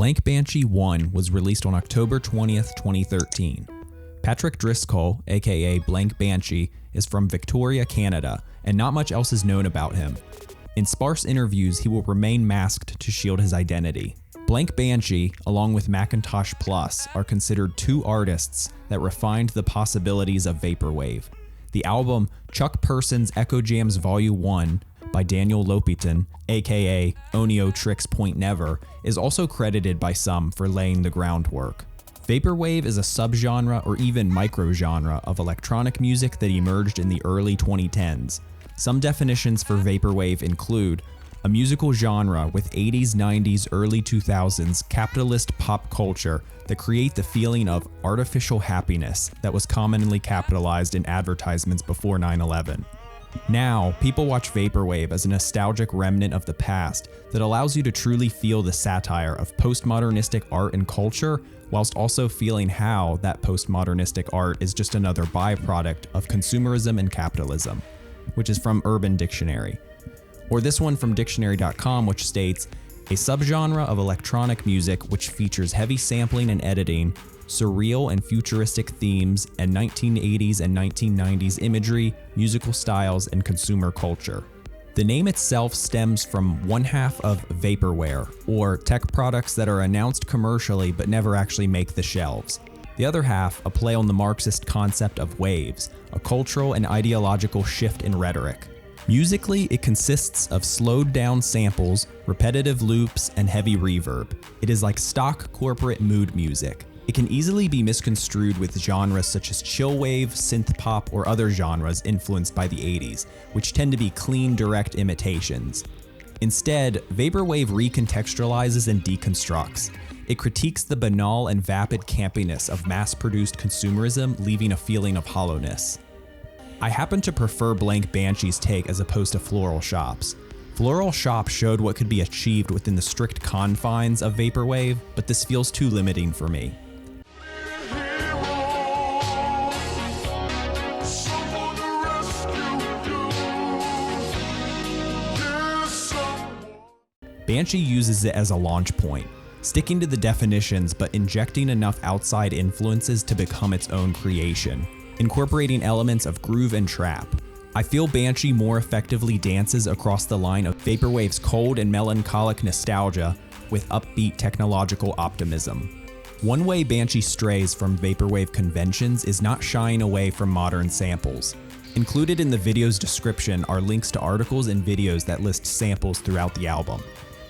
Blank Banshee 1 was released on October 20th, 2013. Patrick Driscoll, aka Blank Banshee, is from Victoria, Canada, and not much else is known about him. In sparse interviews, he will remain masked to shield his identity. Blank Banshee, along with Macintosh Plus, are considered two artists that refined the possibilities of Vaporwave. The album Chuck Person's Echo Jams Volume 1 by Daniel Lopiton, aka Onio Tricks Point Never, is also credited by some for laying the groundwork. Vaporwave is a subgenre or even microgenre of electronic music that emerged in the early 2010s. Some definitions for Vaporwave include a musical genre with 80s, 90s, early 2000s capitalist pop culture that create the feeling of artificial happiness that was commonly capitalized in advertisements before 9/11. Now, people watch Vaporwave as a nostalgic remnant of the past that allows you to truly feel the satire of postmodernistic art and culture, whilst also feeling how that postmodernistic art is just another byproduct of consumerism and capitalism, which is from Urban Dictionary. Or this one from dictionary.com, which states, a subgenre of electronic music which features heavy sampling and editing, surreal and futuristic themes, and 1980s and 1990s imagery, musical styles, and consumer culture. The name itself stems from one half of vaporware, or tech products that are announced commercially but never actually make the shelves. The other half, a play on the Marxist concept of waves, a cultural and ideological shift in rhetoric. Musically, it consists of slowed down samples, repetitive loops, and heavy reverb. It is like stock corporate mood music. It can easily be misconstrued with genres such as chillwave, synth pop, or other genres influenced by the 80s, which tend to be clean, direct imitations. Instead, Vaporwave recontextualizes and deconstructs. It critiques the banal and vapid campiness of mass-produced consumerism, leaving a feeling of hollowness. I happen to prefer Blank Banshee's take as opposed to Floral Shop's. Floral Shop showed what could be achieved within the strict confines of Vaporwave, but this feels too limiting for me. Banshee uses it as a launch point, sticking to the definitions but injecting enough outside influences to become its own creation, incorporating elements of groove and trap. I feel Banshee more effectively dances across the line of Vaporwave's cold and melancholic nostalgia with upbeat technological optimism. One way Banshee strays from Vaporwave conventions is not shying away from modern samples. Included in the video's description are links to articles and videos that list samples throughout the album.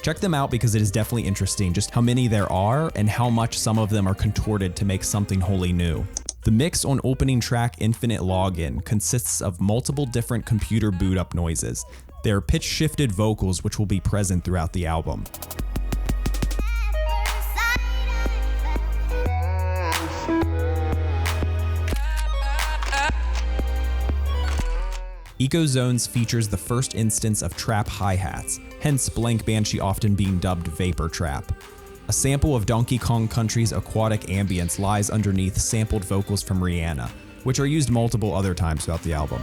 Check them out because it is definitely interesting just how many there are and how much some of them are contorted to make something wholly new. The mix on opening track Infinite Login consists of multiple different computer boot up noises. They are pitch shifted vocals which will be present throughout the album. Ecozones features the first instance of trap hi-hats, hence Blank Banshee often being dubbed Vapor Trap. A sample of Donkey Kong Country's aquatic ambience lies underneath sampled vocals from Rihanna, which are used multiple other times throughout the album.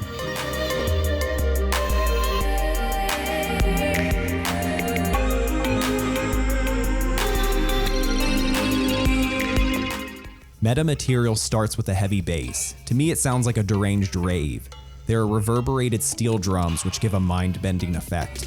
Metamaterial starts with a heavy bass. To me, it sounds like a deranged rave. There are reverberated steel drums which give a mind-bending effect.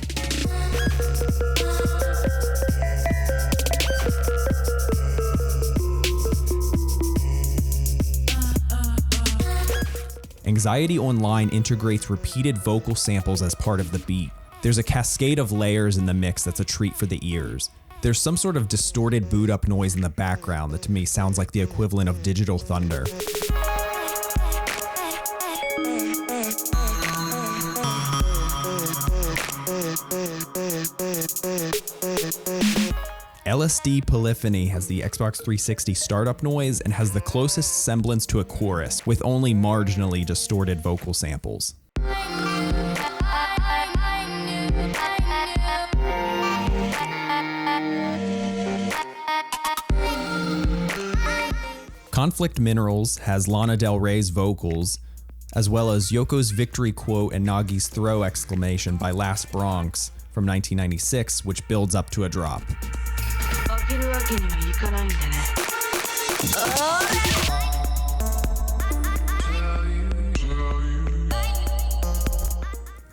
Anxiety Online integrates repeated vocal samples as part of the beat. There's a cascade of layers in the mix that's a treat for the ears. There's some sort of distorted boot up noise in the background that to me sounds like the equivalent of digital thunder. LSD Polyphony has the Xbox 360 startup noise and has the closest semblance to a chorus, with only marginally distorted vocal samples. Conflict Minerals has Lana Del Rey's vocals, as well as Yoko's victory quote and Nagi's throw exclamation by Last Bronx from 1996, which builds up to a drop. にはいかないんでね。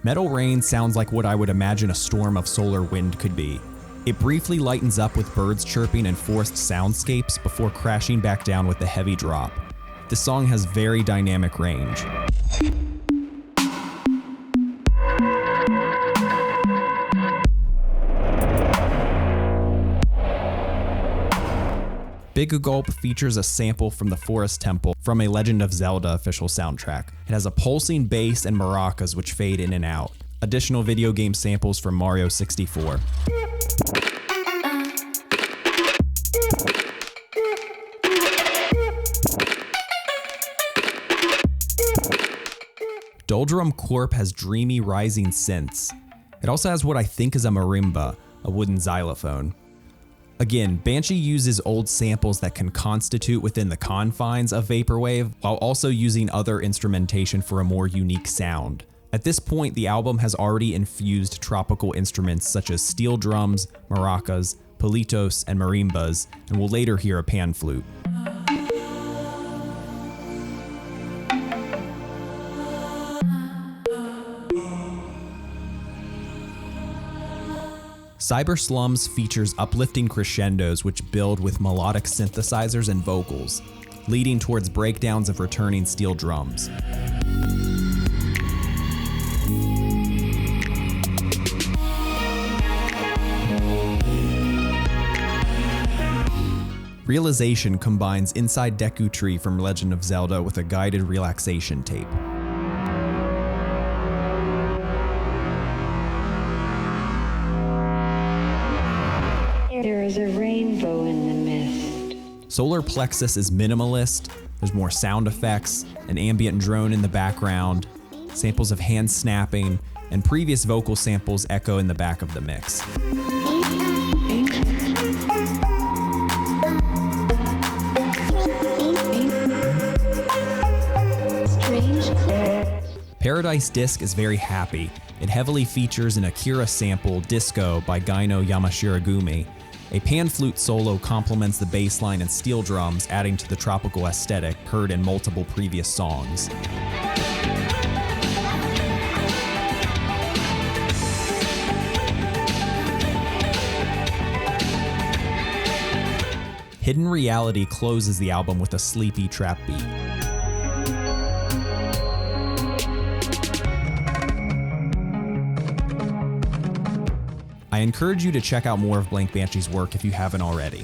Metal Rain sounds like what I would imagine a storm of solar wind could be. It briefly lightens up with birds chirping and forest soundscapes before crashing back down with a heavy drop. This song has very dynamic range. Big Gulp features a sample from the Forest Temple from a Legend of Zelda official soundtrack. It has a pulsing bass and maracas which fade in and out. Additional video game samples from Mario 64. Doldrum Corp has dreamy rising synths. It also has what I think is a marimba, a wooden xylophone. Again, Banshee uses old samples that can constitute within the confines of Vaporwave, while also using other instrumentation for a more unique sound. At this point, the album has already infused tropical instruments such as steel drums, maracas, palitos, and marimbas, and we'll later hear a pan flute. Cyber Slums features uplifting crescendos which build with melodic synthesizers and vocals, leading towards breakdowns of returning steel drums. Realization combines Inside Deku Tree from Legend of Zelda with a guided relaxation tape. There is a rainbow in the mist. Solar Plexus is minimalist. There's more sound effects, an ambient drone in the background, samples of hand snapping, and previous vocal samples echo in the back of the mix. Paradise Disc is very happy. It heavily features an Akira sample, Disco, by Gaino Yamashiragumi. A pan flute solo complements the bass line and steel drums, adding to the tropical aesthetic heard in multiple previous songs. Hidden Reality closes the album with a sleepy trap beat. I encourage you to check out more of Blank Banshee's work if you haven't already.